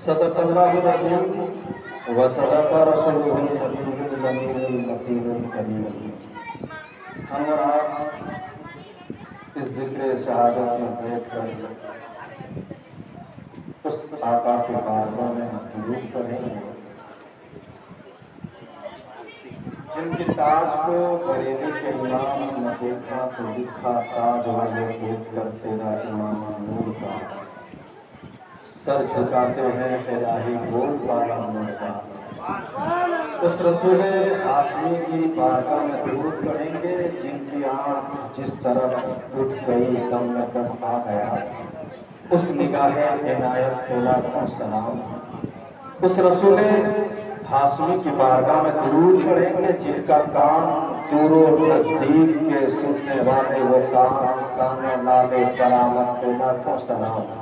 صدق اللہ العظیم و صدق رسولہ النبی المتین الکریم۔ ہم اور آپ اس ذکر شہادت میں بیٹھ کر اس آقا کے بارگاہ میں درود پڑھیں گے جن کے تاج کو بریلی کے امام نے دیکھا تو لکھا تاج والے دیکھ کر تیرا امام نور کا، سر جھکاتے ہیں الہی بول والا نور کا۔ اس رسول ہاشمی کی بارگاہ میں درود پڑھیں گے جن کی آنکھ جس طرف اٹھ گئی دم میں دم آ گیا، اس نگاہ عنایت کو لاکھوں سلام۔ اس رسول ہاشمی کی بارگاہ میں درود پڑھیں گے جن کا کام دور و نزدیک کے سننے والے وہ کان لالے کرامت کو لاکھوں سلام۔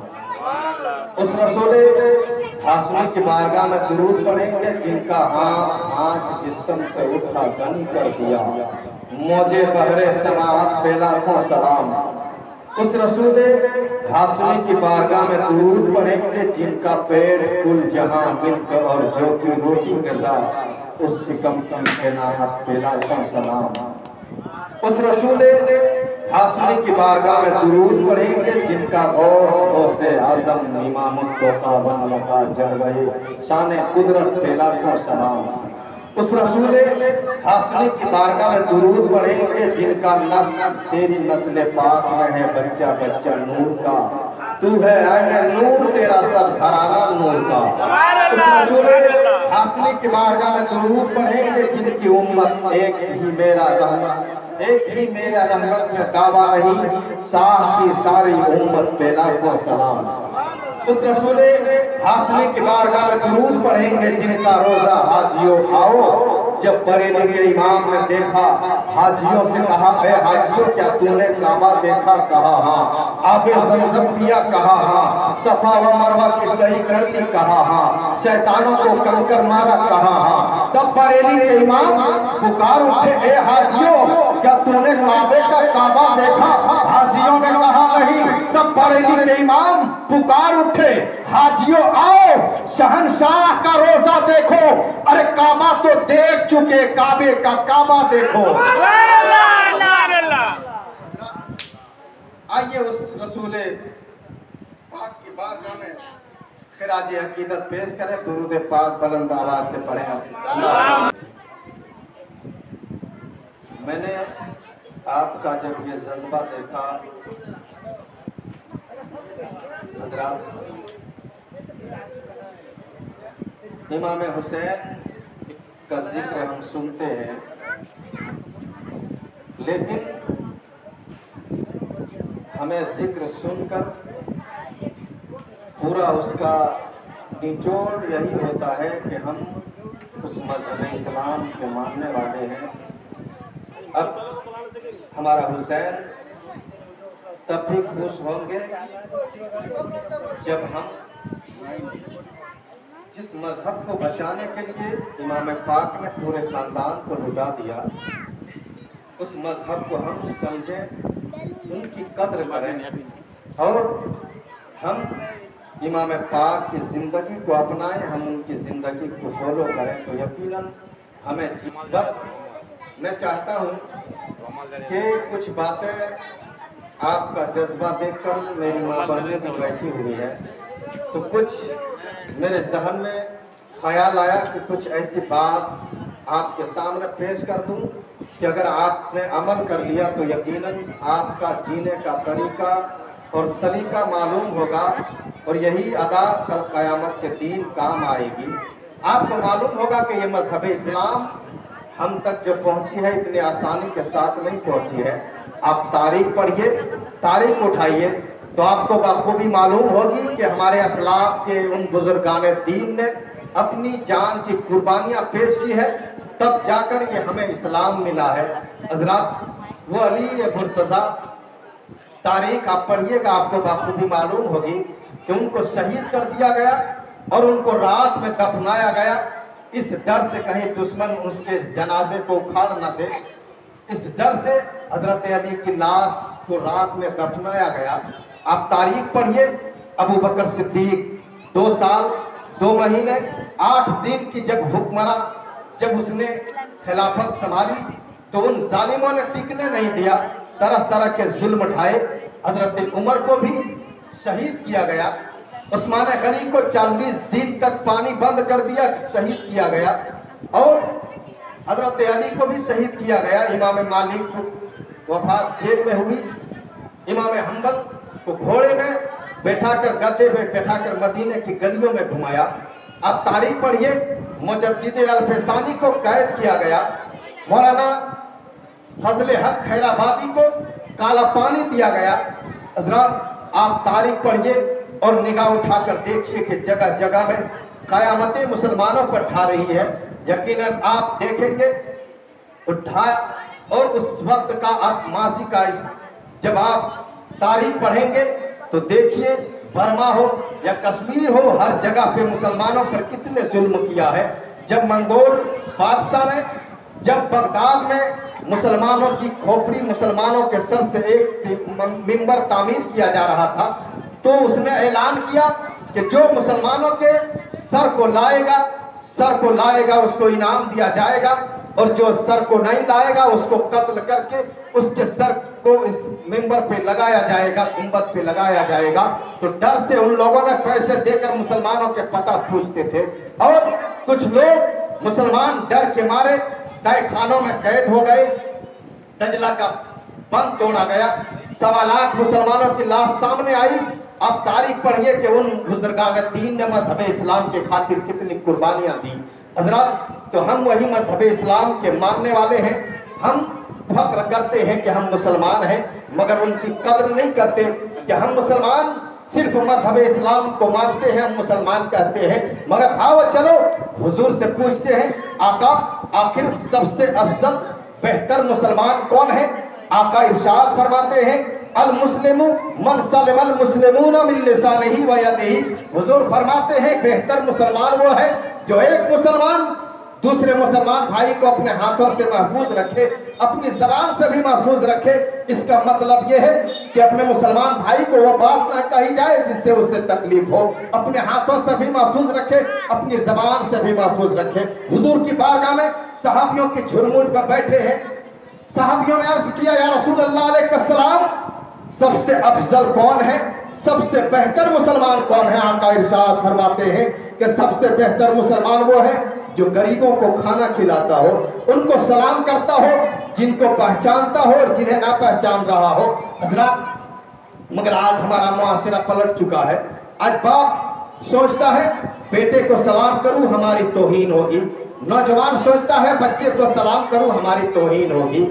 اس رسول ہاشمی کی بارگاہ میں درود پڑھیں گے جن کا ہاتھ جسم پہ اٹھا غنی کر دیا، موجے بحر سماوات پہ لاکھوں سلام۔ اس رسول ہاشمی کی بارگاہ میں درود پڑھیں گے جن کا پیٹ کل جہاں ملک اور جو کی روٹی غذا، اس سکم کی عنایت پہ لاکھوں سلام۔ اس رسول ہاشمی کی بارگاہ میں درود پڑھیں گے جن کا غوث اعظم امام التقیٰ والوفا جلوہ شان قدرت پہ لاکھوں سلام۔ اس رسول ہاشمی کی بارگاہ میں درود پڑھیں گے جن کا نسل تیری نسل پاک میں ہے بچہ بچہ نور کا، تو ہے عین نور تیرا سب گھرانہ نور کا۔ اس رسول ہاشمی کی بارگاہ میں درود پڑھیں گے جن کی امت ایک ہی میرا رحمت میں دعویٰ رہی، ساہ کی ساری امت پہ لاکھوں سلام۔ اس رسول ہاشمی کی بارگاہ میں درود پڑھیں گے جن کا روزہ حاجیوں آؤ، جب بریلی کے امام نے دیکھا حاجیوں سے کہا اے حاجیوں کیا تم نے کعبہ دیکھا؟ کہا ہاں۔ آب زمزم پیا؟ کہا ہاں۔ صفا و مروہ کی صحیح کر دی؟ کہا ہاں۔ شیطانوں کو کنکر مارا؟ کہا ہاں۔ تب بریلی کے امام پکار اٹھے اے حاجیوں کیا تم نے کعبہ دیکھا؟ حاجیوں نے کہا نہیں۔ تب بریلی کے امام پکار اٹھے حاجیوں آؤ شہنشاہ کا روزہ دیکھو، ارے کعبہ تو دیکھ چکے کعبے کا کعبہ دیکھو۔ آئیے اس رسول پاک کی بارگاہ میں خراج عقیدت پیش کریں، درود پاک بلند آواز سے پڑھیں۔ میں نے آپ کا جب یہ جذبہ دیکھا حضرات، امام حسین کا ذکر ہم سنتے ہیں لیکن ہمیں ذکر سن کر پورا اس کا نچوڑ یہی ہوتا ہے کہ ہم اس مذہب اسلام کے ماننے والے ہیں۔ اب ہمارا حسین تب بھی خوش ہوں گے جب ہم جس مذہب کو بچانے کے لیے امام پاک نے پورے خاندان کو لٹا دیا، اس مذہب کو ہم سمجھیں، ان کی قدر کریں اور ہم امام پاک کی زندگی کو اپنائیں، ہم ان کی زندگی کو فالو کریں تو یقیناً ہمیں بس میں چاہتا ہوں کہ کچھ باتیں آپ کا جذبہ دیکھ کر میری ماں بہنیں بھی بیٹھی ہوئی ہے تو کچھ میرے ذہن میں خیال آیا کہ کچھ ایسی بات آپ کے سامنے پیش کر دوں کہ اگر آپ نے عمل کر لیا تو یقیناً آپ کا جینے کا طریقہ اور سلیقہ معلوم ہوگا اور یہی ادا کل قیامت کے دن کام آئے گی۔ آپ کو معلوم ہوگا کہ یہ مذہب اسلام ہم تک جو پہنچی ہے اتنی آسانی کے ساتھ نہیں پہنچی ہے۔ آپ تاریخ پڑھیے، تاریخ اٹھائیے تو آپ کو بخوبی معلوم ہوگی کہ ہمارے اسلاف کے ان بزرگان دین نے اپنی جان کی قربانیاں پیش کی ہے، تب جا کر یہ ہمیں اسلام ملا ہے۔ حضرات وہ علی مرتضیٰ تاریخ آپ پڑھیے گا آپ کو بخوبی معلوم ہوگی کہ ان کو شہید کر دیا گیا اور ان کو رات میں دفنایا گیا، اس ڈر سے کہیں دشمن اس کے جنازے کو اکھاڑ نہ دے، اس ڈر سے حضرت علی کی لاش کو رات میں دفنایا گیا۔ آپ تاریخ پڑھیے، ابو بکر صدیق 2 سال 2 महीने 8 दिन की जब हुक्मरान जब उसने खिलाफत संभाली तो उन जालिमों ने टिकने नहीं दिया, तरह तरह के जुल्म उठाए। हजरत उमर को भी शहीद किया गया, उस्मान गनी को 40 दिन तक पानी बंद कर दिया, शहीद किया गया, और हजरत अली को भी शहीद किया गया। इमाम मालिक को वफात जेल में हुई, इमाम हम्बल को घोड़े में बैठाकर गधे में बैठाकर मदीने की गलियों में घुमाया। अब तारीख पढ़िए, मुजद्दिद अल-फसानी को कैद किया गया, मौलाना फजल हक खैराबादी को काला पानी दिया गया। हजरात आप तारीख पढ़िए और निगाह उठाकर देखिए कि जगह जगह में कयामतें मुसलमानों पर ढा रही है। यकीनन आप देखेंगे उठा, और उस वक्त का आप माजी का जब आप तारीख पढ़ेंगे तो देखिए बर्मा हो या कश्मीर हो, हर जगह पे मुसलमानों पर कितने जुल्म किया है। जब मंगोल बादशाह ने जब बगदाद में मुसलमानों की खोपड़ी मुसलमानों के सर से एक मिंबर तामीर किया जा रहा था, तो उसने ऐलान किया कि जो मुसलमानों के सर को लाएगा उसको इनाम दिया जाएगा, और जो सर को नहीं लाएगा उसको कत्ल करके उसके सर को इस मिंबर पे लगाया जाएगा, गुंबद पे लगाया जाएगा। तो डर से उन लोगों ने पैसे देकर मुसलमानों के पता पूछते थे, और कुछ लोग मुसलमान डर के मारे तय खानों में कैद हो गए। दजला का बंद तोड़ा गया, 1.25 लाख मुसलमानों की लाश सामने आई। अब तारीख पढ़िए कि उन बुजुर्गान दीन ने मजहब इस्लाम के खातिर कितनी कुर्बानियां दी। हजरत, तो हम वही मजहब इस्लाम के मानने वाले हैं, हम फख्र करते हैं कि हम मुसलमान हैं, मगर उनकी कद्र नहीं करते कि हम मुसलमान सिर्फ मजहब इस्लाम को मानते हैं, हम मुसलमान कहते हैं। मगर आओ चलो हुजूर से पूछते हैं, आका आखिर सबसे अफजल बेहतर मुसलमान कौन है? आका इरशाद फरमाते हैं, अल मुस्लिमु मन सलमल मुस्लिमून मिन लिसानिही व यदिही। हुजूर फरमाते हैं बेहतर मुसलमान वो है जो एक मुसलमान दूसरे मुसलमान भाई को अपने हाथों से महफूज रखे, अपनी जबान से भी महफूज रखे। इसका मतलब यह है कि अपने मुसलमान भाई को वो बात ना कही जाए जिससे उससे तकलीफ हो, अपने हाथों से भी महफूज रखे, अपनी जबान से भी महफूज रखे। हुजूर की बारगाह में सहाबियों की झुरमुट पर बैठे हैं, सहाबियों ने अर्ज किया, या रसूल अल्लाह अलैहिस्सलाम सबसे अफजल कौन है, सबसे बेहतर मुसलमान कौन है? आका इरशाद फरमाते हैं कि सबसे बेहतर मुसलमान वो है जो गरीबों को खाना खिलाता हो, उनको सलाम करता हो, जिनको पहचानता हो और जिन्हें ना पहचान रहा हो। हजरत, मगर आज हमारा मुआशरा पलट चुका है। आज बाप सोचता है बेटे को सलाम करूं हमारी तौहीन होगी, नौजवान सोचता है बच्चे को सलाम करूं हमारी तौहीन होगी,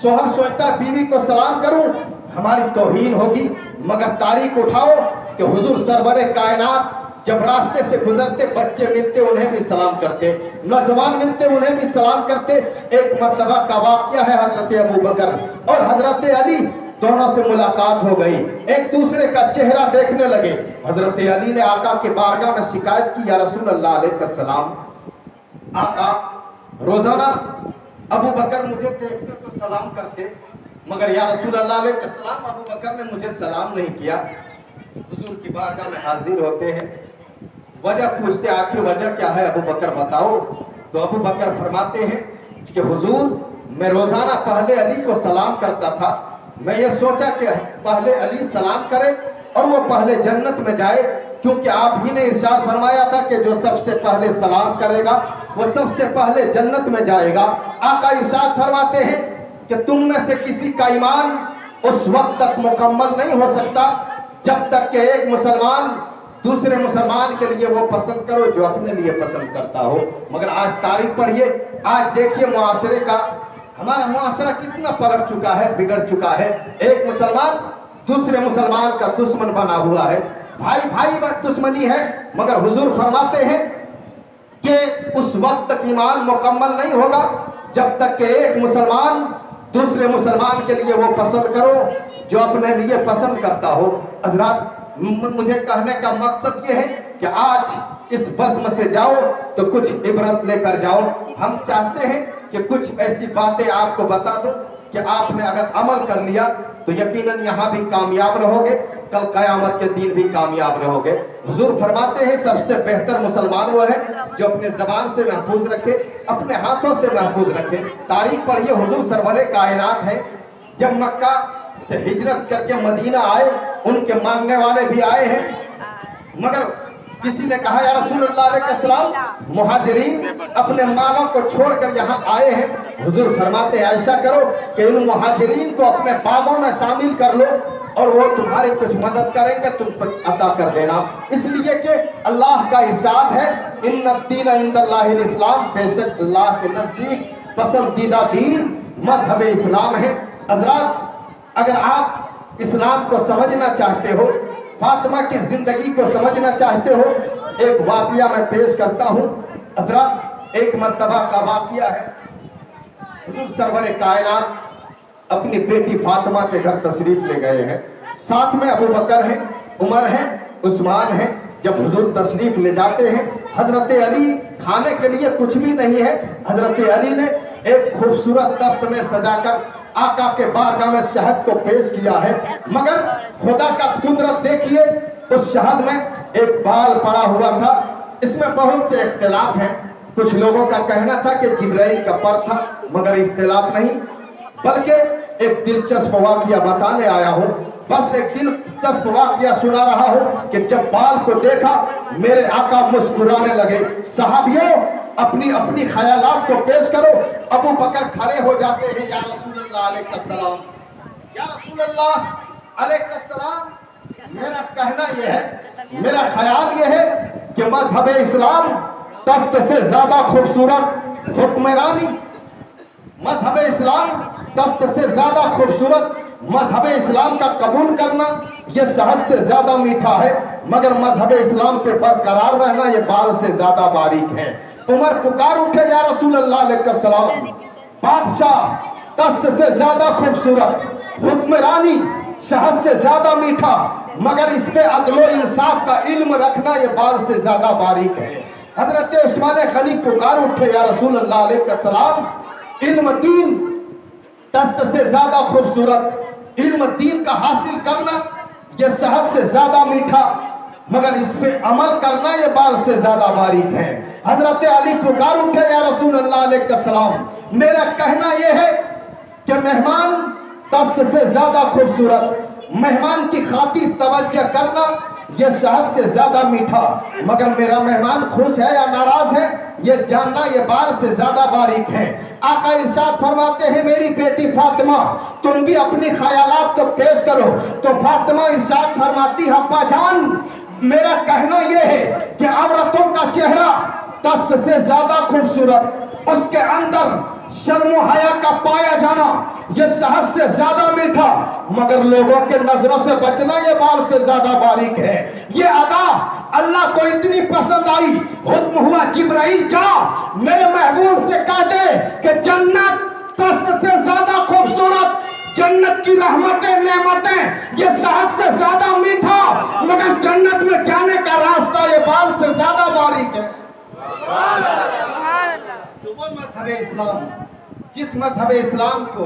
शोहर सोचता है बीवी को सलाम करूं हमारी तौहीन होगी। मगर तारीख उठाओ कि हुजूर सरवरे कायनात जब रास्ते से गुजरते, बच्चे मिलते उन्हें भी सलाम करते, नौजवान मिलते उन्हें भी सलाम करते। एक मर्तबा का वाकया है, हजरत अबू बकर और हजरत अली दोनों से मुलाकात हो गई, एक दूसरे का चेहरा देखने लगे। हजरत अली ने आका के बारगाह में शिकायत की, या रसूल अल्लाह अलैहिस्सलाम, आका रोजाना अबू बकर मुझे देखते तो सलाम करते, मगर या रसूल अल्लाह अलैहिस्सलाम अबू बकर ने मुझे सलाम नहीं किया। हुजूर की बारगाह में हाजिर होते हैं, वजह पूछते, आखिर वजह क्या है अबू बकर बताओ। तो अबू बकर फरमाते हैं कि हुजूर मैं रोजाना पहले अली को सलाम करता था, मैं ये सोचा कि पहले अली सलाम करे और वो पहले जन्नत में जाए, क्योंकि आप ही ने इरशाद फरमाया था कि जो सबसे पहले सलाम करेगा वो सबसे पहले जन्नत में जाएगा। आका इरशाद फरमाते हैं कि तुम में से किसी का ईमान उस वक्त तक मुकम्मल नहीं हो सकता जब तक कि एक मुसलमान दूसरे मुसलमान के लिए वो पसंद करो जो अपने लिए पसंद करता हो। मगर आज तारीख पढ़िए, आज देखिए मुआशरे का, हमारा मुआशरा कितना पलट चुका है, बिगड़ चुका है। एक मुसलमान दूसरे मुसलमान का दुश्मन बना हुआ है, भाई भाई में दुश्मनी है। मगर हुजूर फरमाते हैं कि उस वक्त तक ईमान मुकम्मल नहीं होगा जब तक कि एक मुसलमान दूसरे मुसलमान के लिए वो पसंद करो जो अपने लिए पसंद करता हो। हजरात, मुझे कहने का मकसद ये है कि आज इस बज़्म से जाओ तो कुछ इबरत लेकर जाओ। हम चाहते हैं कि कुछ ऐसी बातें आपको बता दो कि आपने अगर अमल कर लिया तो यकीनन यहाँ भी कामयाब रहोगे, कल क़यामत के दिन भी कामयाब रहोगे। हुजूर फरमाते हैं सबसे बेहतर मुसलमान वो है जो अपने जबान से महफूज रखे, अपने हाथों से महफूज रखे। तारीख पर ये हुजूर सरवरे कायनात है, जब मक्का से हिजरत करके मदीना आए, उनके मांगने वाले भी आए हैं, मगर किसी ने कहा या रसूलुल्लाह अलैहिस्सलाम, मुहाजिरीन अपने मालों को छोड़कर यहाँ आए हैं। हुजूर फरमाते हैं ऐसा करो कि इन मुहाजिरीन को अपने बागों में शामिल कर लो और वो तुम्हारी कुछ मदद करेंगे, तुम पर अता कर देना। इसलिए कि अल्लाह का इरशाद है, इन्नद्दीन इंदल्लाहिल इस्लाम, बेशक अल्लाह के नजदीक पसंदीदा दीन मजहब इस्लाम है। हजरात, अगर आप इस्लाम को समझना चाहते हो, फातिमा की जिंदगी को समझना चाहते हो, एक वाकया मैं पेश करता हूँ। हजरात, एक मर्तबा का वाकया है, हुजूर सरवरे कायनात अपनी बेटी फातिमा के घर तशरीफ ले गए हैं। साथ में अबू बकर हैं, उमर हैं, उस्मान हैं। जब हुजूर तशरीफ ले जाते हैं, हजरत अली खाने के लिए कुछ भी नहीं है, हजरत अली ने एक खूबसूरत दस्त में सजाकर आका के बारगाह में शहद को पेश किया है। मगर खुदा का कुदरत देखिए, उस शहद में एक बाल पड़ा हुआ था। इसमें बहुत से इख्तिलाफ हैं। कुछ लोगों का कहना था कि जिब्राइल का पर था, मगर इख्तिलाफ नहीं, बल्कि एक दिलचस्प वाकया बताने आया हूँ। बस एक दिलचस्प वाकया सुना रहा हूँ कि जब बाल को देखा, मेरे आका मुस्कुराने लगे। सहाबियों, अपनी अपनी ख्यालात को पेश करो। अबू बकर खड़े हो जाते हैं, या रसूलुल्लाह अलैहिस्सलाम, या रसूलुल्लाह अलैहिस्सलाम, मेरा कहना यह है, मेरा ख्याल यह है कि मजहब इस्लाम तख्त से ज्यादा खूबसूरत हुक्मरानी, मजहब इस्लाम तख्त से ज्यादा खूबसूरत, मजहब इस्लाम का कबूल करना ये शहद से ज्यादा मीठा है, मगर मजहब इस्लाम पे बरकरार रहना ये बाल से ज्यादा बारीक है। उमर पुकार उठे, या रसूलुल्लाह अलैहिस्सलाम, बादशाह तख्त से ज्यादा खूबसूरत, हुक्मरानी शहद से ज्यादा मीठा, मगर इस पे अदलो इंसाफ का इल्म रखना ये बाल से ज्यादा बारीक है। हजरत उस्मान गनी पुकार उठे, या रसूलुल्लाह अलैहिस्सलाम, इल्म दीन तख्त से ज्यादा खूबसूरत, इल्म दीन का हासिल करना ये शहद से ज्यादा मीठा, मगर इस पे अमल करना ये बाल से ज्यादा बारीक है। हजरत अली पुकार उठे, या रसूलुल्लाह अलैहिस्सलाम, मेरा कहना यह है कि मेहमान तख्त से ज्यादा खूबसूरत, मेहमान की खातिर तवज्जो करना ये शहद से ज्यादा मीठा, मगर मेरा मेहमान खुश है या नाराज है ये जानना ये बाल से ज्यादा बारीक है। आका इरशाद फरमाते हैं, मेरी बेटी फातिमा, तुम भी अपनी ख्यालात को पेश करो। तो फातिमा इरशाद फरमाती, अब्बा जान, मेरा कहना यह है कि औरतों का चेहरा तख्त से ज्यादा खूबसूरत, उसके अंदर शर्म हया का पाया जाना ये शहद से ज्यादा मीठा, मगर लोगों के नजरों से बचना ये बाल से ज्यादा बारीक है। ये अदा अल्लाह को इतनी पसंद आई, हुक्म हुआ, जिब्राइल जा मेरे महबूब से कह दे कि जन्नत तख्त से ज्यादा खूबसूरत, जन्नत की रहमतें नेमतें ये शहद से ज्यादा मीठा, मगर जन्नत में जाने का रास्ता ये बाल से ज्यादा बारीक है। तो वो मजहब इस्लाम, जिस मजहब इस्लाम को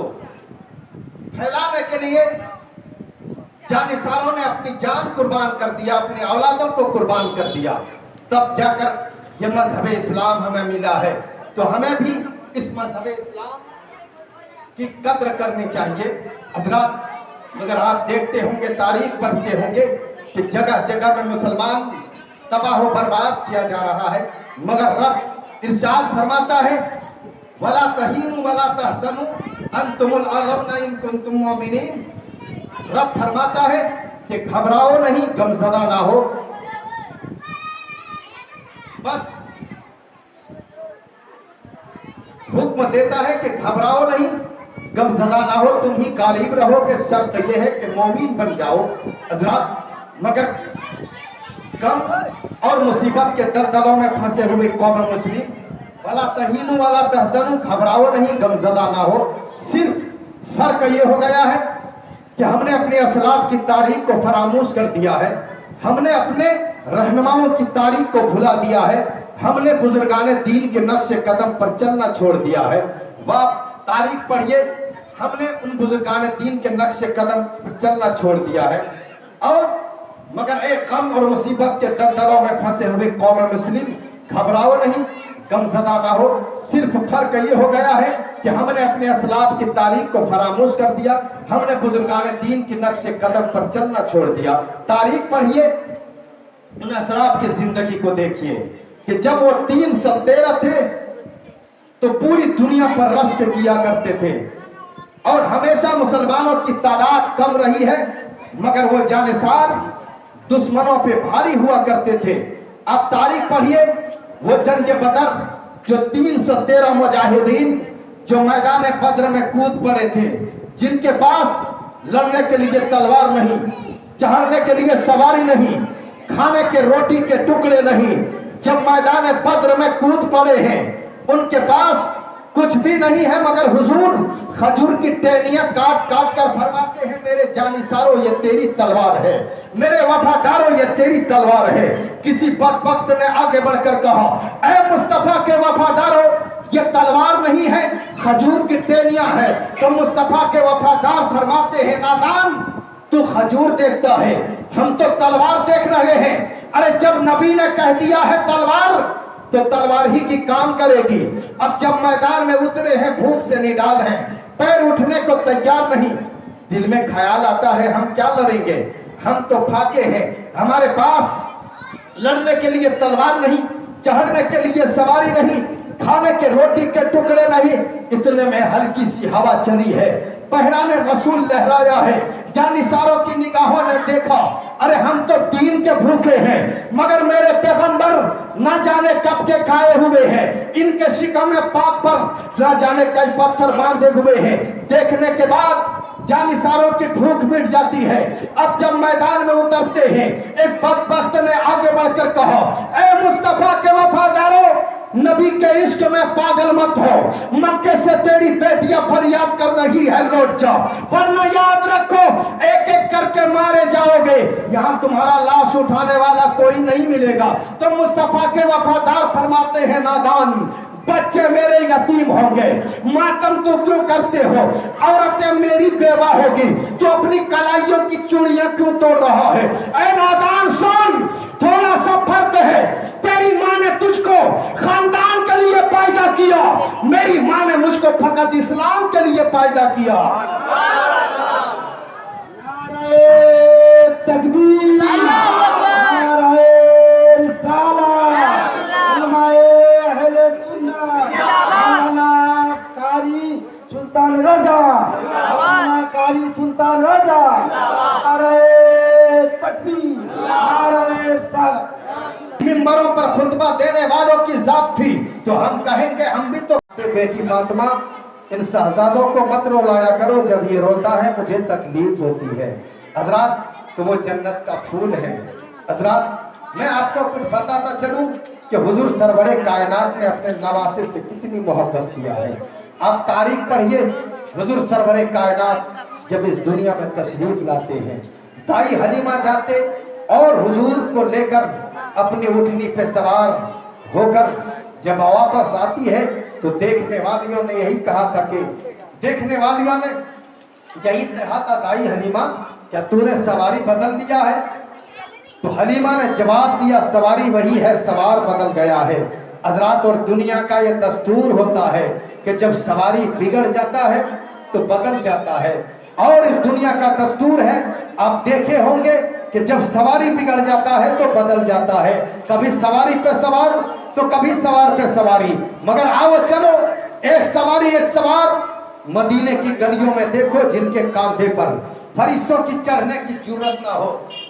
फैलाने के लिए जानिसारों ने अपनी जान कुर्बान कर दिया, अपनी औलादों को कुर्बान कर दिया, तब जाकर ये मजहब इस्लाम हमें मिला है। तो हमें भी इस मजहब इस्लाम की कद्र करनी चाहिए। हजरात, मगर आप देखते होंगे, तारीख पढ़ते होंगे कि जगह जगह में मुसलमान तबाह बर्बाद किया जा रहा है, मगर रब इरशाद फरमाता है, वला तहीनु वला तहसनु अंतुमुल अग़लौना इन कुंतुम मुमिनीन। रब फरमाता है कि घबराओ नहीं, गमज़दा ना हो, बस हुक्म देता है कि घबराओ नहीं, गमज़दा ना हो, तुम ही गालिब रहोगे। शर्त यह है कि मोमिन बन जाओ। हजरात, मगर गम और मुसीबत के दलदलों में फंसे हुए कौम मुस्लिम, वला तहीनु वला तहज़नु, घबराओ नहीं, गमज़दा ना हो। सिर्फ फर्क ये हो गया है कि हमने अपने असलाफ की तारीख को फरामोश कर दिया है, हमने अपने रहनुमाओं की तारीख को भुला दिया है, हमने बुजुर्गाने दीन के नक्शे कदम पर चलना छोड़ दिया है। वह तारीख पढ़िए, हमने उन बुजुर्गाने दीन के नक्शे कदम पर चलना छोड़ दिया है। और मगर एक गम और मुसीबत के दलदलों में फंसे हुए कौम मुस्लिम घबराओ नहीं, गमज़दा ना हो। सिर्फ फर्क ये हो गया है कि हमने अपने असलाफ की तारीख को फरामोश कर दिया, हमने बुजुर्गान दीन की नक्शे कदम पर चलना छोड़ दिया। तारीख पढ़िए, उन असलाफ की जिंदगी को देखिए कि जब वो 313 थे तो पूरी दुनिया पर रश्क किया करते थे और हमेशा मुसलमानों की तादाद कम रही है, मगर वो जानिसार दुश्मनों पे भारी हुआ करते थे। आप तारीख पढ़िए, वो जंग बदर जो 313 मुजाहिदीन जो मैदान बद्र में कूद पड़े थे, जिनके पास लड़ने के लिए तलवार नहीं, चढ़ने के लिए सवारी नहीं, खाने के रोटी के टुकड़े नहीं, जब मैदान बद्र में कूद पड़े हैं, उनके पास कुछ भी नहीं है, मगर हुजूर खजूर की टहनियां काट काट कर फरमाते हैं, मेरे जानिसारों ये तेरी तलवार है, मेरे वफादारों ये तेरी तलवार है। किसी बदबख्त ने आगे बढ़कर कहा, ऐ मुस्तफा के वफादारों, ये तलवार नहीं है, खजूर की टहनियां है। तो मुस्तफा के वफादार फरमाते हैं, नादान तू खजूर देखता है, हम तो तलवार देख रहे हैं। अरे जब नबी ने कह दिया है तलवार, तो तलवार ही की काम करेगी। अब जब मैदान में उतरे हैं, भूख से निडाल हैं, पैर उठने को तैयार नहीं, दिल में ख्याल आता है हम क्या लड़ेंगे, हम तो फाके हैं, हमारे पास लड़ने के लिए तलवार नहीं, चढ़ने के लिए सवारी नहीं, खाने के रोटी के टुकड़े नहीं। इतने में हल्की सी हवा चली है, पहराने रसूल लहराया है, जानिसारों की निगाहों ने देखा, अरे हम तो दीन के भूखे हैं, मगर मेरे पैगंबर ना जाने कब के खाए हुए हैं, इनके शिकम पाक पर ना जाने कई पत्थर बांधे हुए हैं। देखने के बाद जानिसारों की भूख मिट जाती है। अब जब मैदान में उतरते हैं, एक बदबख्त ने आगे बढ़कर कहा, ऐ मुस्तफा के वफादारों, नबी के इश्क में पागल मत हो, मक्के से तेरी बेटियां फरियाद कर रही है, लौट जाओ, वरना याद रखो एक एक करके मारे जाओगे, यहां तुम्हारा लाश उठाने वाला कोई नहीं मिलेगा। तो मुस्तफा के वफादार फरमाते हैं, नादान, बच्चे मेरे यतीम होंगे, मातम तो क्यों करते हो, औरतें मेरी बेवा होगी, तो अपनी कलाइयों की चूड़ियां क्यों तोड़ रहा है। ऐ नादान सुन, थोड़ा सा फर्क है, तेरी माँ ने तुझको खानदान के लिए पैदा किया, मेरी माँ ने मुझको फकत इस्लाम के लिए पैदा किया। नारे तकबीर, नारे रिसालत, उलमाए अहले सुन्नत, मौलाना कारी सुल्तान रजा, मौलाना कारी सुल्तान रजा, नारे तकबीर, नारे रिसालत। मिंबरों पर खुतबा देने वालों की जात थी, तो हम कहेंगे हम भी तो। बेटी फातिमा, इन शहजादों को मत रुलाया करो, जब ये रोता है मुझे तकलीफ होती है। हजरात, तो वो जन्नत का फूल है। हजरात, मैं आपको कुछ बताता चलूं कि हुजूर सरवरे कायनात ने अपने नवासे से कितनी मोहब्बत किया है। आप तारीख पढ़िए, हुजूर सरवरे कायनात जब इस दुनिया में तशरीफ लाते हैं, दाई हलीमा जाते और हुजूर को लेकर अपनी उठनी पे सवार होकर जब वापस आती है, तो देखने वालियों ने यही कहा था कि देखने वालियों ने यही कहा था, दाई हलीमा क्या तूने सवारी बदल दिया है? तो हलीमा ने जवाब दिया, सवारी वही है, सवार बदल गया है। हजरात, और दुनिया का ये दस्तूर होता है कि जब सवारी बिगड़ जाता है तो बदल जाता है, और इस दुनिया का दस्तूर है, आप देखे होंगे कि जब सवारी बिगड़ जाता है तो बदल जाता है, कभी सवारी पे सवार तो कभी सवार पे सवारी। मगर आओ चलो, एक सवारी एक सवार मदीने की गलियों में देखो, जिनके कांधे पर फरिश्तों की चढ़ने की जरूरत ना हो,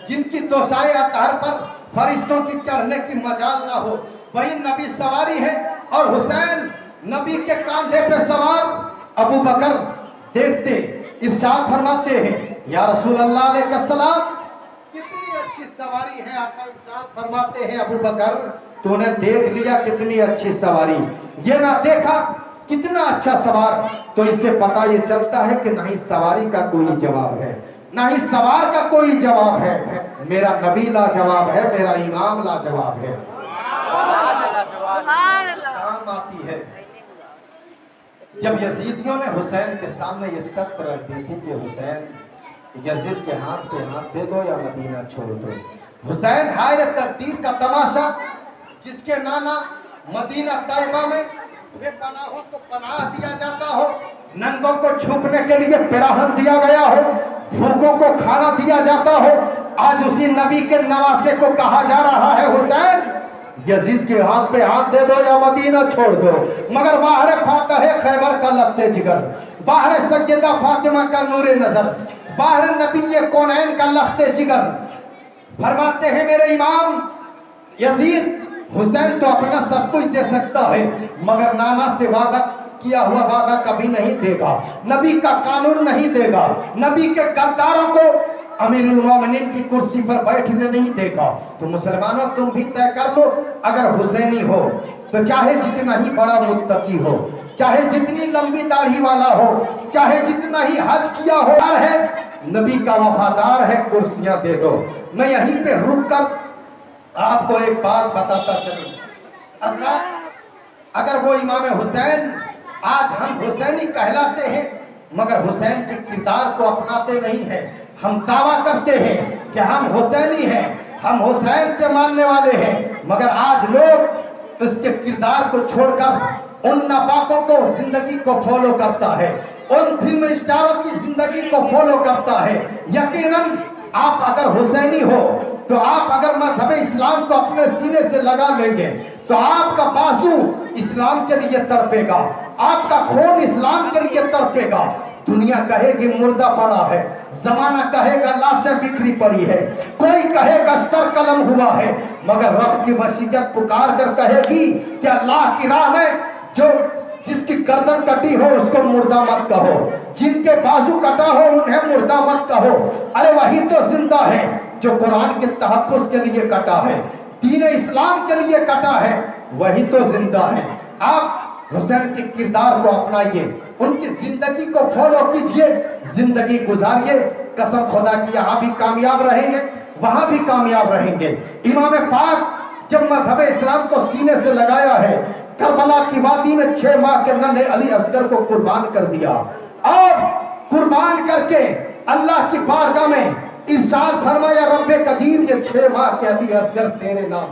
जिनकी तोशाए अतहर पर फरिश्तों की चढ़ने की मजाल ना हो, वही नबी सवारी है। और हुसैन नबी के कांधे पे सवार अबू बकर देखते इरशाद फरमाते हैं, या रसूल अल्लाह अलैहिस्सलाम, कितनी अच्छी सवारी है। आप इरशाद फरमाते हैं, अबू बकर तूने देख लिया कितनी अच्छी सवारी, ये ना देखा कितना अच्छा सवार। तो इससे पता ये चलता है कि नहीं सवारी का कोई जवाब है, ना ही सवार का कोई जवाब है। मेरा नबी लाजवाब है, मेरा इमाम लाजवाब है। शाम आती है जब यजीदियों ने हुसैन के सामने ये शर्त रख दी थी कि हुसैन यजीद के हाथ पे हाथ दे दो या मदीना छोड़ दो। हुसैन हायर तकदीर का तमाशा, जिसके नाना मदीना तैयबा में बेपनाहों को पनाह दिया जाता हो, नंगों को छुपने के लिए पिराहन दिया गया हो, भूखों को खाना दिया जाता हो, आज उसी नबी के नवासे को कहा जा रहा है हुसैन यजीद के हाथ पे हाथ दे दो या मदीना छोड़ दो। मगर बाहर फातह खैबर का लफ्ते जिगर, बाहर सज्जदा फातिमा का नूरे नजर, बाहर नबी कौनैन का लफ्ते जिगर, फरमाते हैं मेरे इमाम यजीद हुसैन तो अपना सब कुछ दे सकता है मगर नाना से वादा किया हुआ वादा कभी नहीं देगा, नबी का कानून नहीं देगा, नबी के गद्दारों को अमीरुल मोमिनीन की कुर्सी पर बैठने नहीं देगा। तो मुसलमानों तुम भी तय कर लो, अगर हुसैनी हो तो चाहे जितना ही बड़ा मुत्तकी हो, चाहे जितनी लंबी दाढ़ी वाला हो, चाहे जितना ही हज किया हो, है नबी का वफादार है, कुर्सियां दे दो। मैं यहीं पे रुक कर आपको एक बात बताता चलूं। अगर वो इमाम हुसैन, आज हम हुसैनी कहलाते हैं मगर हुसैन के किरदार को अपनाते नहीं हैं। हम दावा करते हैं कि हम हुसैनी हैं, हम हुसैन के मानने वाले हैं, मगर आज लोग उसके किरदार को छोड़कर उन नापाकों को जिंदगी को फॉलो करता है, उन फिल्म स्टारों की जिंदगी को फॉलो करता है। यकीनन आप अगर हुसैनी हो तो आप अगर मजहब इस्लाम को अपने सीने से लगा लेंगे तो आपका बाजू इस्लाम के लिए तड़पेगा, आपका खून इस्लाम के लिए तड़पेगा। दुनिया कहेगी मुर्दा पड़ा है, जमाना कहेगा लाशें बिखरी पड़ी है, कोई कहेगा सर कलम हुआ है, मगर रब की वसीयत पुकार कर कहेगी कि अल्लाह की राह में जो जिसकी गर्दन कटी हो उसको मुर्दा मत कहो, जिनके बाजू कटा हो उन्हें मुर्दा मत कहो। अरे वही तो जिंदा है जो कुरान के तहफ्फुज़ के लिए कटा है, दीन इस्लाम के लिए कटा है, वही तो जिंदा है। आप हुसैन के किरदार को अपनाइए, उनकी जिंदगी को फॉलो कीजिए, जिंदगी गुजारिए। कसम खुदा की यहाँ भी कामयाब रहेंगे, वहां भी कामयाब रहेंगे। इमाम पाक जब मजहब इस्लाम को सीने से लगाया है, करबला की वादी में 6 माह के नन्हे अली असगर को कुर्बान कर दिया और कुर्बान करके अल्लाह की बारगाह में इरशाद फरमाया रब्बे कदीर ये 6 माह के अली असगर तेरे नाम,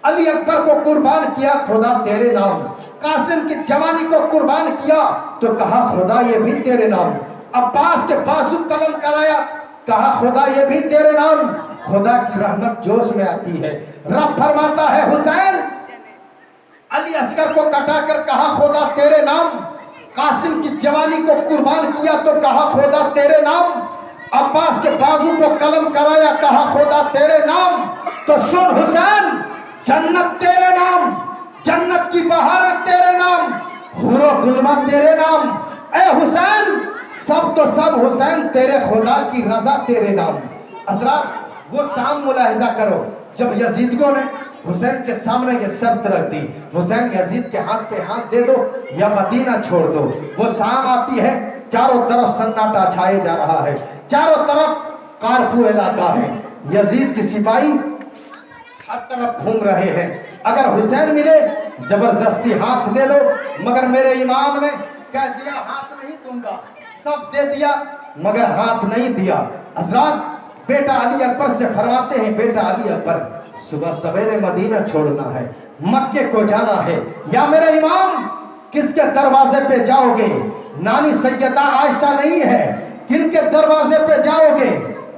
अली अकबर को कुर्बान किया खुदा तेरे नाम, कासिम की जवानी को कुर्बान किया तो कहा खुदा ये भी तेरे नाम, अब्बास के बाजू कलम कराया कहा खुदा ये भी तेरे नाम। खुदा की रहमत जोश में आती है। रब फरमाता है हुसैन, अली असगर को कटाकर कहा खुदा तेरे नाम, कासिम की जवानी को कुर्बान किया तो कहा खुदा तेरे नाम, अब्बास के बाजू को कलम कराया कहा खुदा तेरे नाम। तो सुन हुसैन, जन्नत तेरे नाम, जन्नत की बहारत तेरे नाम, हुरो गुलमा तेरे नाम। ए हुसैन, सब तो सब हुसैन तेरे खुदा की रजा तेरे नाम। हजरात वो शाम मुलाहिजा करो जब यजीदियों ने हुसैन के सामने ये शर्त रख दी, हुसैन यजीद के हाथ पे हाथ दे दो या मदीना छोड़ दो। वो शाम आती है, चारों तरफ सन्नाटा छाए जा रहा है, चारों तरफ कारफू इलाका है, यजीद की सिपाही हर तरफ घूम रहे हैं। अगर हुसैन मिले जबरदस्ती हाथ ले लो, मगर मेरे इमाम ने कह दिया हाथ नहीं दूंगा, सब दे दिया मगर हाथ नहीं दिया। हजरात बेटा अली अकबर से फरमाते हैं, बेटा अली अकबर सुबह सवेरे मदीना छोड़ना है, मक्के को जाना है, या मेरे इमाम किसके दरवाजे पे जाओगे? नानी सैयदा आयशा नहीं है, किनके दरवाजे पे जाओगे?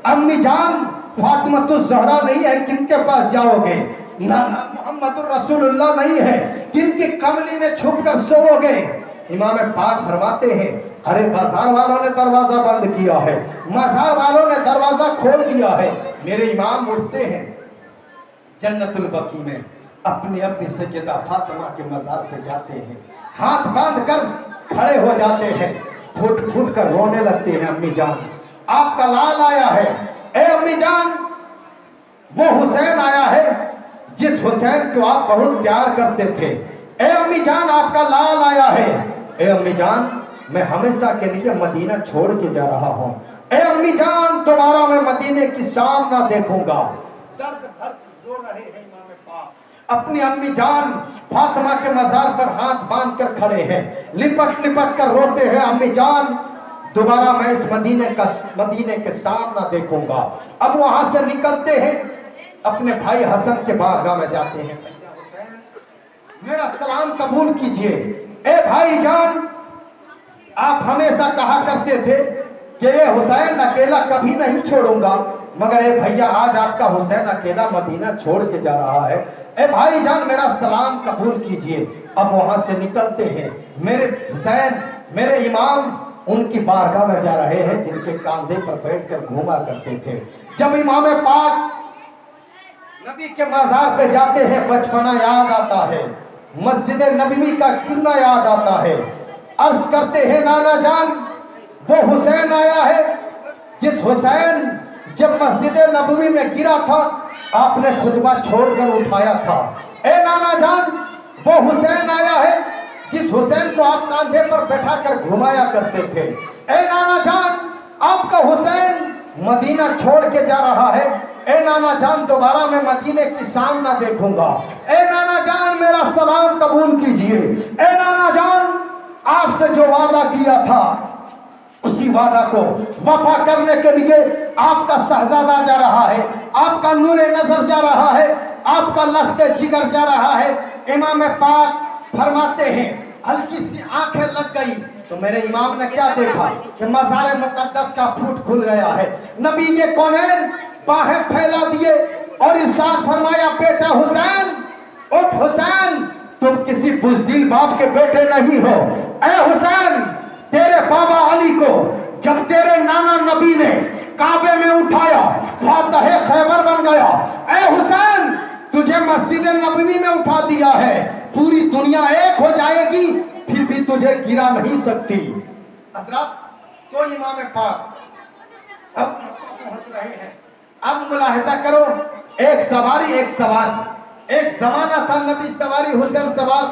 अम्मी जान फातिमतुज़ ज़हरा नहीं है, किनके पास जाओगे? नाना मुहम्मदुर रसूलुल्लाह नहीं है, किनकी कमली में छुपकर सोओगे? इमाम पाक फरमाते हैं, अरे बाजार वालों ने दरवाजा बंद किया है, मजार वालों ने दरवाजा खोल दिया है। मेरे इमाम उठते हैं, जन्नतुल बकी में अपनी अपनी सैयदा फातिमा के मजार पे जाते हैं, हाथ बांध कर खड़े हो जाते हैं, फुट फुट कर रोने लगते हैं, अम्मी जान आपका लाल आया है। ए अम्मी जान, वो हुसैन आया है जिस हुसैन को आप बहुत प्यार करते थे। ए अम्मी जान, आपका लाल आया है। ए अम्मी जान, मैं हमेशा के लिए मदीना छोड़ के जा रहा हूँ। ए अम्मी जान, दोबारा मैं मदीने की शाम ना देखूंगा। दर्द भर रो रहे हैं इमाम पाक, अपनी अम्मी जान फातिमा के मजार पर हाथ बांध कर खड़े हैं, लिपट लिपट कर रोते हैं। अम्मी जान दोबारा मैं इस मदीने के सामना देखूंगा। अब वहां से निकलते हैं, अपने भाई हसन के बारगाह में जाते हैं। मेरा सलाम कबूल कीजिए। ए भाई जान, आप हमेशा कहा करते थे कि ये हुसैन अकेला कभी नहीं छोड़ूंगा, मगर ए भैया आज आपका हुसैन अकेला मदीना छोड़ के जा रहा है। ए भाई जान, मेरा सलाम कबूल कीजिए। अब वहां से निकलते हैं, मेरे हुसैन, मेरे इमाम उनकी बारगाह में जा रहे हैं, जिनके कांधे पर बैठकर घूमा करते थे। जब इमाम पाक नबी के मज़ार पे जाते हैं, बचपना याद आता है, मस्जिद नबवी का गिरना याद आता है। अर्ज करते हैं, नाना जान, वो हुसैन आया है जिस हुसैन जब मस्जिद नबवी में गिरा था आपने खुतबा छोड़कर उठाया था। ए नाना जान, वो हुसैन आया है जिस हुसैन को आप कांधे पर बैठा कर घुमाया करते थे। ए नाना जान, आपका हुसैन मदीना छोड़ के जा रहा है। ए नाना जान, दोबारा मैं मदीने की सामना देखूंगा। ए नाना जान, मेरा सलाम कबूल कीजिए। ए नाना जान, आपसे जो वादा किया था उसी वादा को वफा करने के लिए आपका शहजादा जा रहा है, आपका नूरे नजर जा रहा है, आपका लफ्ते जिगर जा रहा है। इमाम पाक फरमाते हैं, हल्की सी आंखें लग गई तो मेरे इमाम ने क्या देखा कि मज़ार मुक़द्दस का फूट खुल गया है। नबी के कौनैन बाहें फैला दिए और इरशाद फरमाया, बेटा हुसैन, उठ हुसैन, तुम किसी बुज़दिल बाप के बेटे नहीं हो। ए हुसैन, तेरे बाबा अली को जब तेरे नाना नबी ने काबे में उठाया, फातह खैबर बन गया। ए हुसैन, तुझे मस्जिद नबवी में उठा दिया है, पूरी दुनिया एक हो जाएगी फिर भी तुझे गिरा नहीं सकती। हज़रात, तो इमाम पाक अब पहुंच रहे हैं। अब मुलाहिजा करो, एक सवारी एक सवार। एक जमाना था नबी सवारी, हुसैन सवार,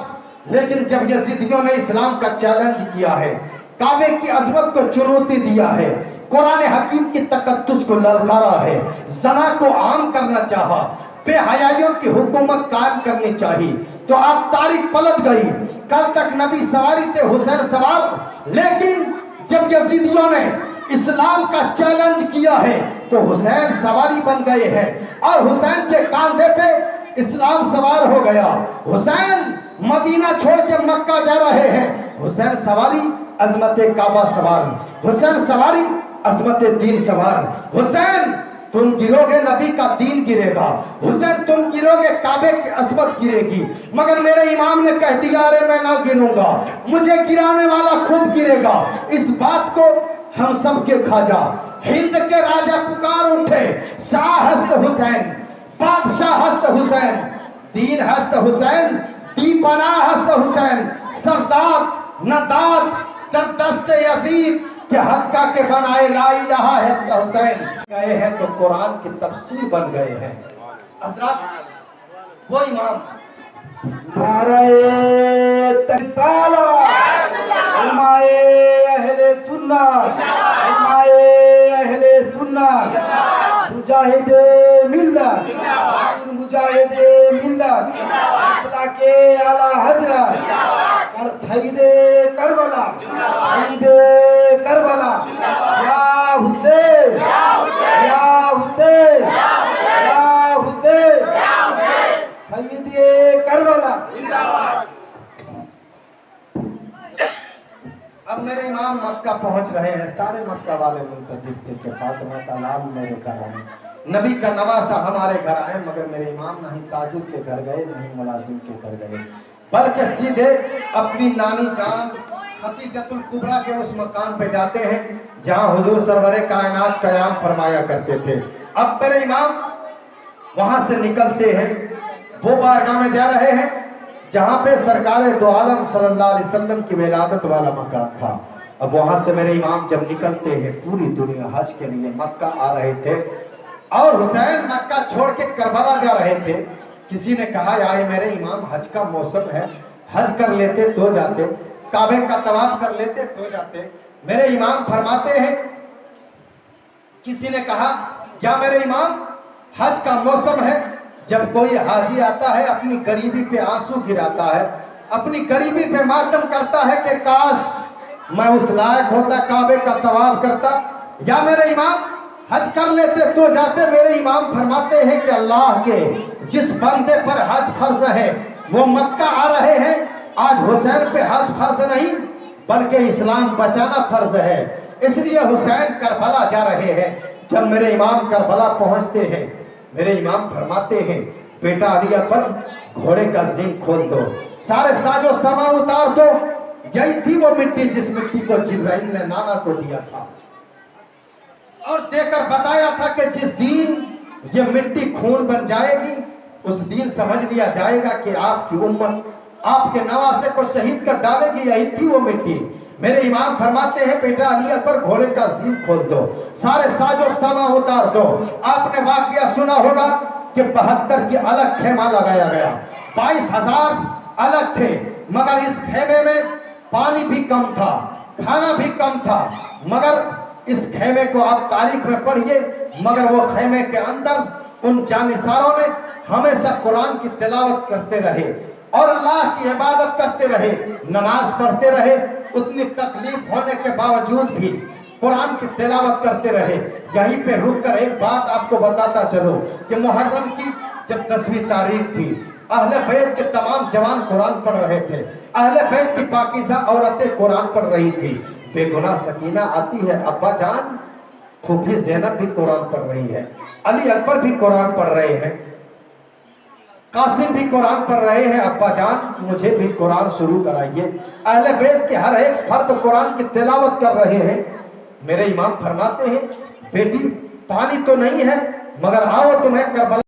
लेकिन जब यजीदियों ने इस्लाम का चैलेंज किया है, काबे की अजमत को चुनौती दिया है, कुरान हकीम की तकद्दुस को ललकारा है, ज़ना को आम करना चाहा, बेहयाइयों की हुकूमत कायम करनी चाहिए, तो अब तारीख पलट गई। कल तक नबी सवारी थे, हुसैन सवार, लेकिन जब यजीदियों ने इस्लाम का चैलेंज किया है तो हुसैन सवारी बन गए हैं और हुसैन के कांधे पे इस्लाम सवार हो गया। हुसैन मदीना छोड़ के मक्का जा रहे हैं, हुसैन सवारी अजमत काबा सवार, हुसैन सवारी अजमत दीन सवार। हुसैन, तुम गिरोगे नबी का दीन गिरेगा, हुसैन तुम गिरोगे काबे की अजमत गिरेगी। मगर मेरे इमाम ने कह दिया, अरे मैं ना गिरूंगा, मुझे गिराने वाला खुद गिरेगा। इस बात को हम सब के खाजा हिंद के राजा पुकार उठे, शाह हस्त हुसैन, बादशाह हस्त हुसैन, दीन हस्त हुसैन, दीपना हस्त हुसैन, सरदार नदाद दरदस्त यजीद के हक्का के बनाए ला इलाहा इल्लल्लाह हुसैन गए हैं तो कुरान की तफसीर बन गए हैं। हज़रात, वो इमाम नारे तकबीर, उलमाए अहले सुन्नत, उलमाए अहले सुन्नत, मुजाहिदे मिल्लत, मुजाहिदे मिल्लत, अल्लाह के आला हजरत सईदे करबला, सईदे करबला, या हुसैन, या हुसैन, या हुसैन, सईदे करबला। अब मेरे इमाम मक्का पहुंच रहे हैं, सारे मक्का वाले मुंतज़िर थे कि फातिमा का लाल मेरे घर आए, नबी का नवासा हमारे घर आए, मगर मेरे इमाम नहीं ताजुब के घर गए, नहीं मुलाजिम के घर गए, बल्कि सीधे अपनी नानी जान खदीजतुल कुबरा के उस मकान पे जाते हैं जहां हुजूर सरवरे कायनात कयाम फरमाया करते थे। अब मेरे इमाम वहां से निकलते हैं, वो बारगाह में जा रहे हैं जहां पे सरकारे दो आलम सल्लल्लाहु अलैहि वसल्लम की विलादत वाला मकान था। अब वहां से मेरे इमाम जब निकलते हैं, पूरी दुनिया हज के लिए मक्का आ रहे थे और हुसैन मक्का छोड़ के करबला जा रहे थे। किसी ने कहा, आए मेरे इमाम, हज का मौसम है, हज कर लेते तो जाते, काबे का तवाफ कर लेते तो जाते। मेरे इमाम फरमाते हैं, किसी ने कहा, क्या मेरे इमाम, हज का मौसम है, जब कोई हाजी आता है अपनी गरीबी पे आंसू गिराता है, अपनी गरीबी पे मातम करता है कि काश मैं उस लायक होता काबे का तवाफ करता, या मेरे इमाम हज कर लेते तो जाते। मेरे इमाम फरमाते हैं कि अल्लाह के जिस बंदे पर हज फर्ज है वो मक्का आ रहे हैं। आज हुसैन पे हज फर्ज नहीं बल्कि इस्लाम बचाना फर्ज है, इसलिए हुसैन करबला जा रहे हैं। जब मेरे इमाम करबला पहुंचते हैं, मेरे इमाम फरमाते हैं बेटा अली अकबर घोड़े का जिंक खोल दो, सारे साजो सामान उतार दो। यही थी वो मिट्टी जिस मिट्टी को जिब्राइल ने नाना को दिया था और देकर बताया था कि जिस दिन ये मिट्टी खून बन जाएगी उस दिन समझ लिया जाएगा कि आपकी उम्मत आपके नवासे को शहीद कर डालेगी। यही थी वो मिट्टी। मेरे इमाम फरमाते हैं बेटा अली अकबर घोड़े का जिंक खोल दो, सारे साजो सामान उतार दो। आपने वाकया सुना होगा कि 72 की अलग खेमा लगाया गया, 22,000 अलग थे, मगर इस खेमे में पानी भी कम था, खाना भी कम था। मगर इस खेमे को आप तारीख में पढ़िए, मगर वो खेमे के अंदर उन जानिसारों ने हमेशा कुरान की तिलावत करते रहे और अल्लाह की इबादत करते रहे, नमाज पढ़ते रहे। उतनी तकलीफ होने के बावजूद भी कुरान की तिलावत करते रहे। यहीं पे रुक कर एक बात आपको बताता चलो कि मुहर्रम की जब 10वीं तारीख थी, अहले बैत के तमाम जवान कुरान पढ़ रहे थे, अहले बैत की पाकीज़ा औरतें कुरान पढ़ रही थी। बेगुनाह सकीना आती है, अब्बा जान खूफी ज़ैनब भी कुरान पढ़ रही है, अली अकबर भी कुरान पढ़ रहे हैं, कासिम भी कुरान पढ़ रहे हैं, अब्बा जान मुझे भी कुरान शुरू कराइए। अहले बैत के हर एक फर्द कुरान की तिलावत कर रहे हैं। मेरे इमाम फरमाते हैं बेटी पानी तो नहीं है मगर आओ तुम्हें करबला